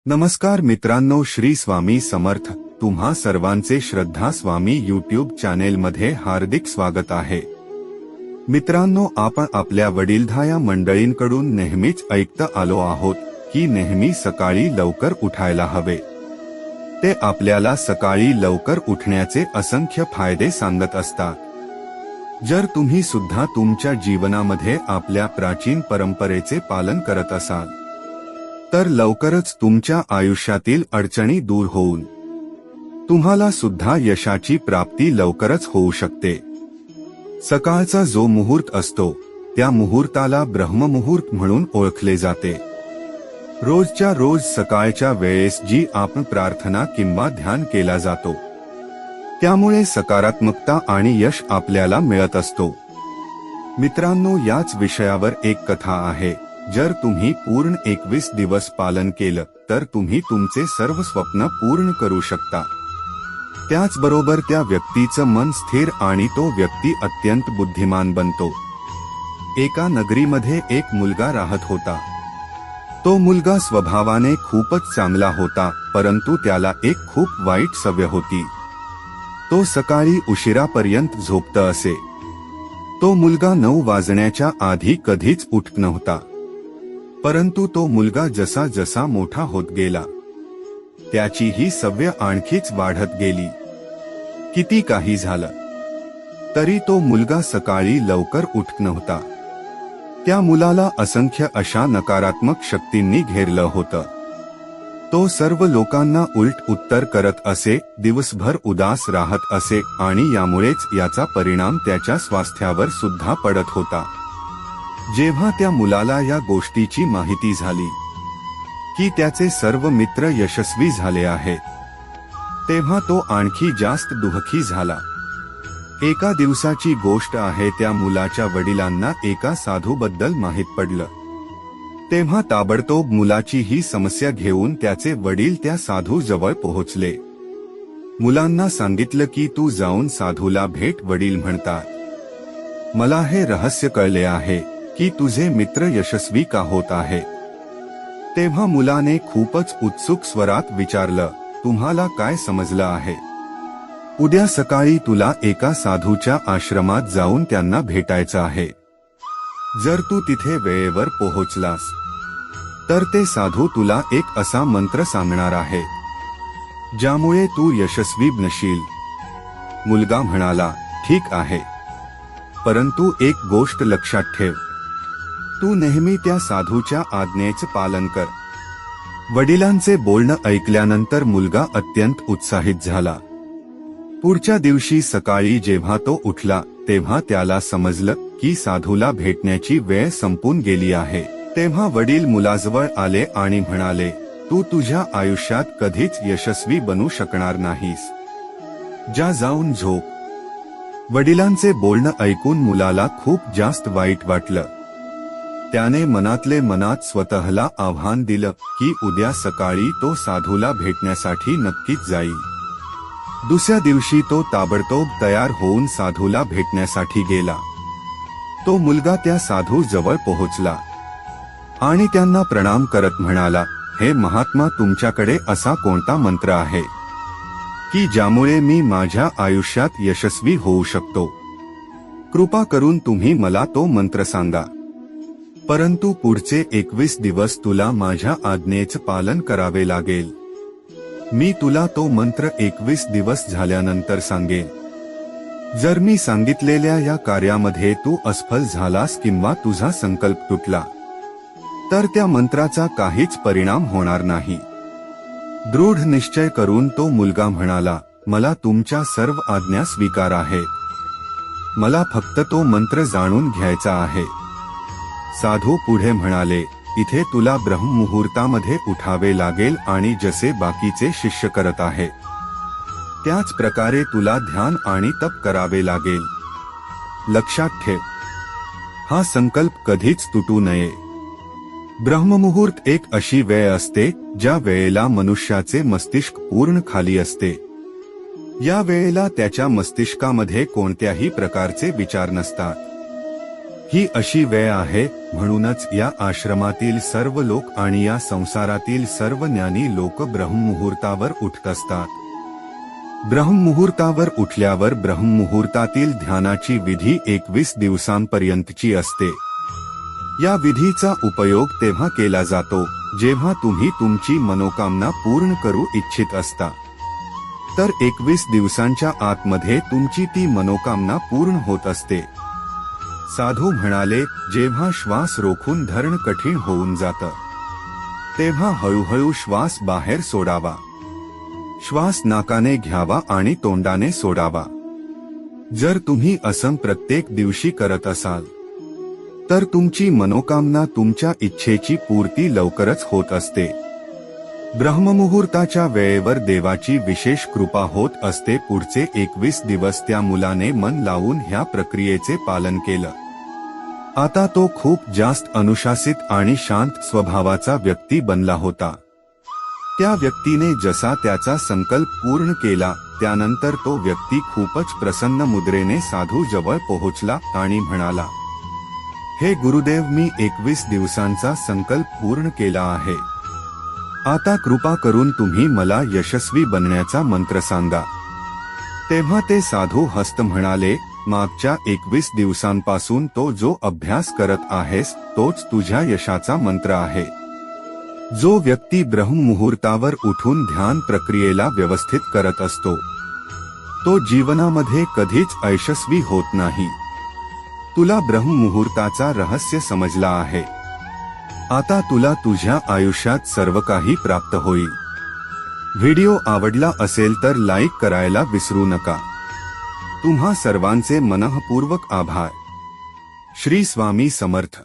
नमस्कार मित्रांनो, श्री स्वामी समर्थ. तुम्हा सर्वांचे श्रद्धा स्वामी यूट्यूब चॅनेलमध्ये हार्दिक स्वागत आहे. मित्रांनो, आपण आपल्या वडीलधाया मंडळींकडून नेहमीच ऐकत आलो आहोत की नेहमी सकाळी लवकर उठायला हवे. ते आपल्याला सकाळी लवकर उठण्याचे असंख्य फायदे सांगत असतात. जर तुम्ही सुद्धा तुमच्या जीवनामध्ये आपल्या प्राचीन परंपरेचे पालन करत असाल तर लवकरच तुमच्या आयुष्यातील अडचणी दूर होऊन तुम्हाला सुद्धा यशाची प्राप्ती लवकरच होऊ शकते. सकाळचा जो मुहूर्त असतो त्या मुहूर्ताला ब्रह्ममुहूर्त म्हणून ओळखले जाते. रोजच्या रोज सकाळच्या वेळेस जी आपण प्रार्थना किंवा ध्यान केला जातो त्यामुळे सकारात्मकता आणि यश आपल्याला मिळत असतो. मित्रांनो, याच विषयावर एक कथा आहे. जर तुम्ही पूर्ण 21 दिवस पालन केलं तर तुम्ही तुमचे सर्व स्वप्न पूर्ण करू शकता. त्याचबरोबर त्या व्यक्तीचं मन स्थिर आणि तो व्यक्ती अत्यंत बुद्धिमान बनतो. एका नगरीमध्ये एक मुलगा राहत होता. तो मुलगा स्वभावाने खूपच चांगला होता, परंतु त्याला एक खूप वाईट सवय होती. तो सकाळी उशिरापर्यंत झोपत असे. तो मुलगा 9 वाजण्याच्या आधी कधीच उठत नव्हता. परंतु तो मुलगा जसा जसा मोठा होत गेला त्याची ही सवय आणखीच वाढत गेली. किती काही झालं तरी तो मुलगा सकाळी लवकर उठत नव्हता. त्या मुलाला असंख्य अशा नकारात्मक शक्तींनी घेरलं होतं. तो सर्व लोकांना उलट उत्तर करत असे, दिवसभर उदास राहत असे आणि यामुळेच याचा परिणाम त्याच्या स्वास्थ्यावर सुद्धा पडत होता. जेव्हा त्या मुलाला या गोष्टीची माहिती झाली की त्याचे सर्व मित्र यशस्वी झाले आहेत तेव्हा तो आणखी जास्त दुःखी झाला. एका दिवसाची गोष्ट आहे. त्या मुलाच्या वडिलांना एका साधूबद्दल माहित पडलं. तेव्हा ताबडतोब मुलाची ही समस्या घेऊन त्याचे वडील त्या साधू जवळ पोहोचले. मुलांना सांगितलं की तू जाऊन साधूला भेट. वडील म्हणतात, मला हे रहस्य कळले आहे की तुझे मित्र यशस्वी का होत आहे. तेव्हा मुलाने खूपच उत्सुक स्वरात विचारलं, तुम्हाला काय समजलं आहे. उद्या सकाळी तुला एका साधूच्या आश्रमात जाऊन त्यांना भेटायचं आहे. जर तू तिथे वेळेवर पोहोचलास तर ते साधू तुला एक असा मंत्र सांगणार आहे ज्यामुळे तू यशस्वी बनशील. मुलगा म्हणाला, ठीक आहे, परंतु एक गोष्ट लक्षात ठेव, तू नेहमी त्या साधूच्या आज्ञेचं पालन कर. वडिलांचे बोलणं ऐकल्यानंतर मुलगा अत्यंत उत्साहित झाला. पुढच्या दिवशी सकाळी जेव्हा तो उठला तेव्हा त्याला समजलं की साधूला भेटण्याची वेळ संपून गेली आहे. तेव्हा वडील मुलाजवळ आले आणि म्हणाले, तू तुझ्या आयुष्यात कधीच यशस्वी बनू शकणार नाहीस. जा, जाऊन झोप. वडिलांचे बोलणं ऐकून मुलाला खूप जास्त वाईट वाटलं. त्याने मनातले मनात स्वतःला आव्हान दिलं की उद्या सकाळी तो साधूला भेटण्यासाठी नक्कीच जाईल. दुसऱ्या दिवशी तो ताबडतोब तयार होऊन साधूला भेटण्यासाठी गेला. तो मुलगा त्या साधू जवळ पोहोचला आणि त्यांना प्रणाम करत म्हणाला, हे महात्मा, तुमच्याकडे असा कोणता मंत्र आहे की ज्यामुळे मी माझ्या आयुष्यात यशस्वी होऊ शकतो. कृपा करून तुम्ही मला तो मंत्र सांगा. परंतु पुढचे 21 दिवस तुला माझ्या आज्ञेचं पालन करावे लागेल. मी तुला तो मंत्र 21 दिवस झाल्यानंतर सांगेन. जर मी सांगितलेल्या या कार्यामध्ये तू असफल झालास किंवा तुझा संकल्प तुटला तर त्या मंत्राचा काहीच परिणाम होणार नाही. दृढ निश्चय करून तो मुलगा म्हणाला, मला तुमच्या सर्व आज्ञा स्वीकार आहेत. मला फक्त तो मंत्र जाणून घ्यायचा आहे. साधू पुढे म्हणाले, इथे तुला ब्रह्ममुहूर्तामध्ये उठावे लागेल आणि जसे बाकीचे शिष्य करत आहेत त्याच प्रकारे तुला ध्यान आणि तप करावे लागेल. लक्षात ठेव, हा संकल्प कधीच तुटू नये. ब्रह्ममुहूर्त एक अशी वेळ असते ज्या वेळेला मनुष्याचे मस्तिष्क पूर्ण खाली असते. या वेळेला त्याच्या मस्तिष्कामध्ये कोणत्याही प्रकारचे विचार नसतात. ही अशी वेळ आहे, म्हणूनच या आश्रमातील सर्व लोक आणि या संसारातील सर्व ज्ञानी लोक ब्रह्ममुहूर्तावर उठत असतात. ब्रह्ममुहूर्तावर उठल्यावर ब्रह्ममुहूर्तातील ध्यानाची विधी 21 दिवसांपर्यंतची असते. या विधीचा उपयोग तेव्हा केला जातो जेव्हा तुम्ही तुमची मनोकामना पूर्ण करू इच्छित असता. तर 21 दिवसांच्या आतमध्ये तुमची ती मनोकामना पूर्ण होत असते. साधू म्हणाले, जेव्हा श्वास रोखून धरणं कठीण होऊन जातं तेव्हा हळूहळू श्वास बाहेर सोडावा. श्वास नाकाने घ्यावा आणि तोंडाने सोडावा. जर तुम्ही असं प्रत्येक दिवशी करत असाल तर तुमची मनोकामना, तुमच्या इच्छेची पूर्ती लवकरच होत असते. ब्रह्ममुहूर्ताच्या वेळेवर देवाची विशेष कृपा होत असते. पुढचे 21 दिवस त्या मुलाने मन लावून ह्या प्रक्रियेचे पालन केलं. आता तो खूप जास्त अनुशासित आणि शांत स्वभावाचा व्यक्ती बनला होता. त्या व्यक्तीने जसा त्याचा संकल्प पूर्ण केला त्यानंतर तो व्यक्ती खूपच प्रसन्न मुद्रेने साधू जवळ पोहोचला आणि म्हणाला, हे गुरुदेव, मी 21 दिवसांचा संकल्प पूर्ण केला आहे. आता कृपा करून तुम्ही मला यशस्वी बनण्याचा मंत्र सांगा. तेव्हा ते साधू हस्त म्हणाले, मागच्या 21 दिवसांपासून तो जो अभ्यास करत आहेस तोच तुझ्या यशाचा मंत्र आहे. जो व्यक्ती ब्रह्ममुहूर्तावर उठून ध्यान प्रक्रियेला व्यवस्थित करत असतो तो जीवनामध्ये कधीच अयशस्वी होत नाही. तुला ब्रह्ममुहूर्ताचा रहस्य समजला आहे. आता तुला तुझ्या आयुष्यात सर्व काही प्राप्त होईल. व्हिडिओ आवडला असेल तर लाईक करायला विसरू नका. तुम्हा सर्वांचे मनःपूर्वक आभार. श्री स्वामी समर्थ.